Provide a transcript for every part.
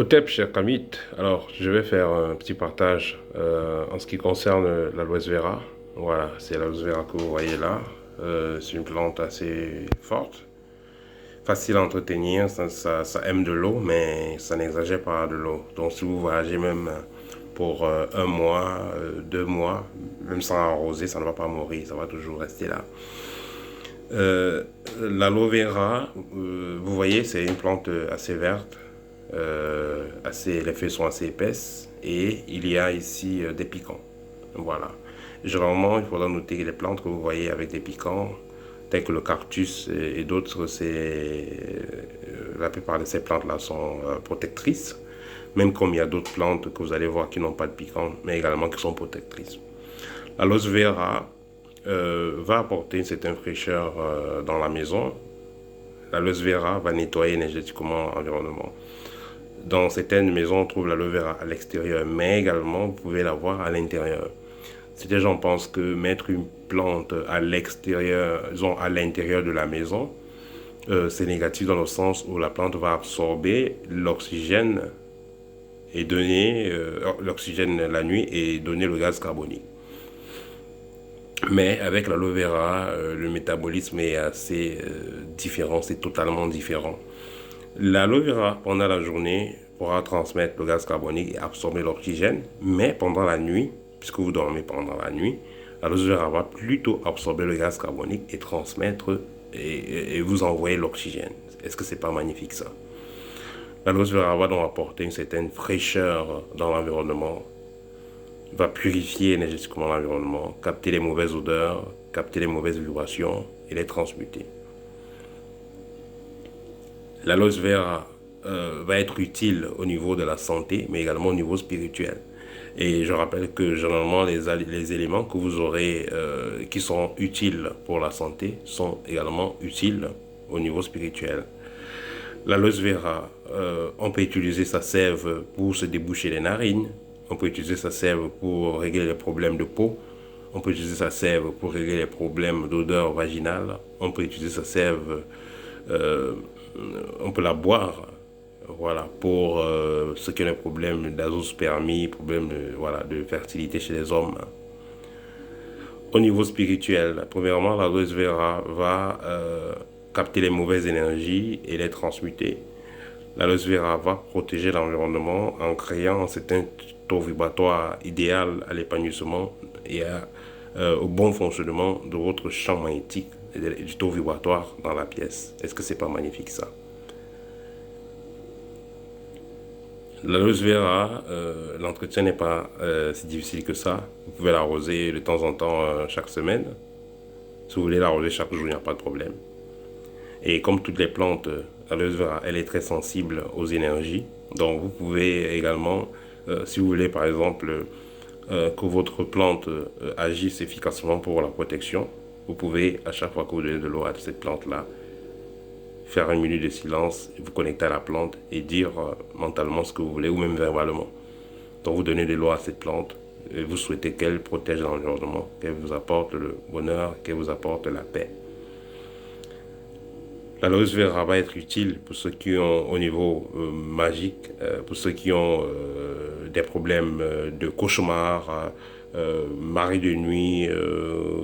Au cher Kamit, alors je vais faire un petit partage en ce qui concerne l'aloe vera. Voilà, c'est l'aloe vera que vous voyez là. C'est une plante assez forte, facile à entretenir, ça aime de l'eau, mais ça n'exagère pas de l'eau. Donc si vous voyagez même pour un mois, 2 mois, même sans arroser, ça ne va pas mourir, ça va toujours rester là. Euh, L'aloe vera, vous voyez, c'est une plante assez verte, les feuilles sont assez épaisses et il y a ici des piquants. Voilà. Généralement, il faudra noter que les plantes que vous voyez avec des piquants, tels que le cactus et d'autres, la plupart de ces plantes-là sont protectrices, même comme il y a d'autres plantes que vous allez voir qui n'ont pas de piquants, mais également qui sont protectrices. L'aloe vera va apporter une certaine fraîcheur dans la maison. L'aloe vera va nettoyer énergétiquement l'environnement. Dans certaines maisons, on trouve l'aloe vera à l'extérieur, mais également, vous pouvez l'avoir à l'intérieur. Certains gens pensent que mettre une plante à l'extérieur, disons à l'intérieur de la maison, c'est négatif dans le sens où la plante va absorber l'oxygène et donner l'oxygène la nuit et donner le gaz carbonique. Mais avec l'aloe vera, le métabolisme est assez différent, c'est totalement différent. L'aloe vera, pendant la journée, pourra transmettre le gaz carbonique et absorber l'oxygène, mais pendant la nuit, puisque vous dormez pendant la nuit, l'aloe vera va plutôt absorber le gaz carbonique et transmettre et vous envoyer l'oxygène. Est-ce que c'est pas magnifique ça? L'aloe vera va donc apporter une certaine fraîcheur dans l'environnement, va purifier énergétiquement l'environnement, capter les mauvaises odeurs, capter les mauvaises vibrations et les transmuter. L'aloe vera va être utile au niveau de la santé, mais également au niveau spirituel. Et je rappelle que généralement les éléments que vous aurez qui sont utiles pour la santé sont également utiles au niveau spirituel. L'aloe vera, on peut utiliser sa sève pour se déboucher les narines, on peut utiliser sa sève pour régler les problèmes de peau, on peut utiliser sa sève pour régler les problèmes d'odeur vaginale, on peut utiliser sa sève, euh, on peut la boire, voilà, pour ceux qui ont des problèmes d'azospermie, problèmes voilà, de fertilité chez les hommes. Au niveau spirituel, premièrement, l'aloe vera va capter les mauvaises énergies et les transmuter. L'aloe vera va protéger l'environnement en créant un certain taux vibratoire idéal à l'épanouissement et au bon fonctionnement de votre champ magnétique et du taux vibratoire dans la pièce. Est-ce que c'est pas magnifique ça? L'aloe vera, l'entretien n'est pas si difficile que ça. Vous pouvez l'arroser de temps en temps chaque semaine. Si vous voulez l'arroser chaque jour, il n'y a pas de problème. Et comme toutes les plantes, l'aloe vera, elle est très sensible aux énergies. Donc vous pouvez également, si vous voulez par exemple que votre plante agisse efficacement pour la protection, vous pouvez à chaque fois que vous donnez de l'eau à cette plante-là, faire une minute de silence, vous connecter à la plante et dire mentalement ce que vous voulez ou même verbalement. Donc vous donnez de l'eau à cette plante et vous souhaitez qu'elle protège l'environnement, qu'elle vous apporte le bonheur, qu'elle vous apporte la paix. L'aloe vera va être utile pour ceux qui ont au niveau magique, pour ceux qui ont des problèmes de cauchemar, mari de nuit,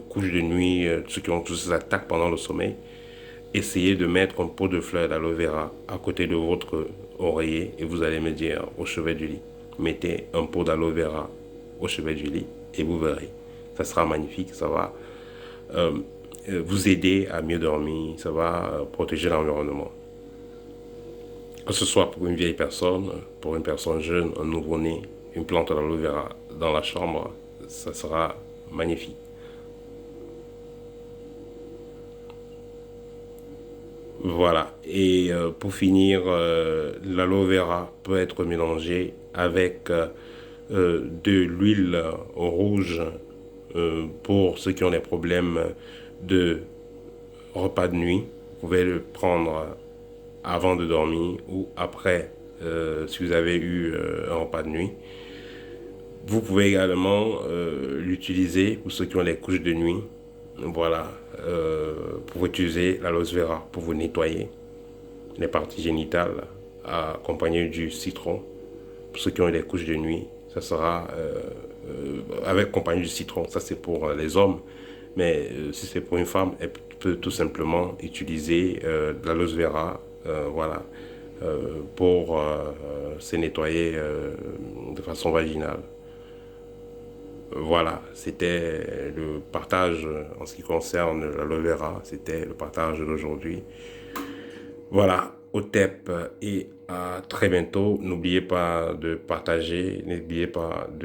couche de nuit, ceux qui ont toutes ces attaques pendant le sommeil. Essayez de mettre un pot de fleurs d'aloe vera à côté de votre oreiller et vous allez me dire au chevet du lit. Mettez un pot d'aloe vera au chevet du lit et vous verrez. Ça sera magnifique, ça va euh, vous aider à mieux dormir, ça va protéger l'environnement. Que ce soit pour une vieille personne, pour une personne jeune, un nouveau-né, une plante d'aloe vera dans la chambre, ça sera magnifique. Voilà. Et pour finir, l'aloe vera peut être mélangé avec de l'huile rouge pour ceux qui ont des problèmes de repas de nuit. Vous pouvez le prendre avant de dormir ou après si vous avez eu un repas de nuit. Vous pouvez également l'utiliser pour ceux qui ont les couches de nuit. Voilà, pour utiliser l'aloe vera pour vous nettoyer les parties génitales accompagné du citron. Pour ceux qui ont des couches de nuit, ça sera avec accompagné du citron. Ça, c'est pour les hommes. Mais si c'est pour une femme, elle peut tout simplement utiliser de l'aloe vera, voilà, pour se nettoyer de façon vaginale. Voilà, c'était le partage en ce qui concerne l'aloe vera. C'était le partage d'aujourd'hui. Voilà, au TEP et à très bientôt. N'oubliez pas de partager, n'oubliez pas de